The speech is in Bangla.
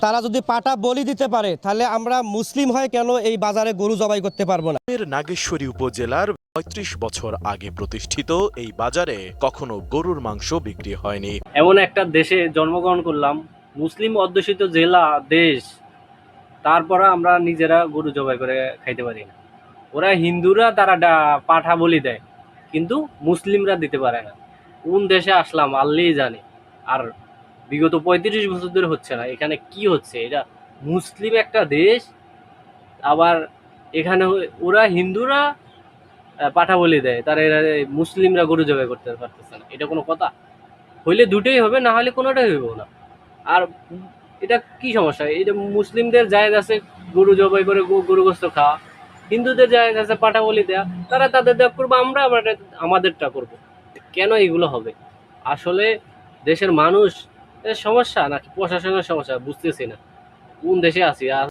তারা যদি পাটা বলি দিতে পারে তাহলে আমরা মুসলিম হয় কেন এই বাজারে গরু জবাই করতে পারবো না? নাগেশ্বরী উপজেলার ৩৫ বছর আগে প্রতিষ্ঠিত এই বাজারে কখনো গরুর মাংস বিক্রি হয়নি। এমন একটা দেশে জন্মগ্রহণ করলাম, মুসলিম অধ্যুষিত জেলা দেশ, তারপরে আমরা নিজেরা গরু জবাই করে খাইতে পারি না। ওরা হিন্দুরা তারা পাঠা বলি দেয়, কিন্তু মুসলিমরা দিতে পারে না। কোন দেশে আসলাম আল্লাহই জানে। আর বিগত ৩৫ বছর ধরে হচ্ছে না। এখানে কি হচ্ছে? এটা মুসলিম একটা দেশ, আবার এখানে ওরা হিন্দুরা পাঠা বলি দেয়, তারা এরা মুসলিমরা গরু জবাই করতে পারতেছে না। এটা কোনো কথা? হইলে দুটোই হবে, না হলে কোনোটাই হইব না। আর এটা কি সমস্যা? এটা মুসলিমদের জায়েজ আছে গরু জবাই করে গরু গোস্ত খাওয়া, হিন্দুদের জায়েজ আছে পাঠা বলি দেয়া, তারা তাদের দেওয়া করবো, আমরা আমাদেরটা করব। কেন এগুলো হবে? আসলে দেশের মানুষ সমস্যা নাকি প্রশাসনের সমস্যা বুঝতেছি না। কোন দেশে আছি?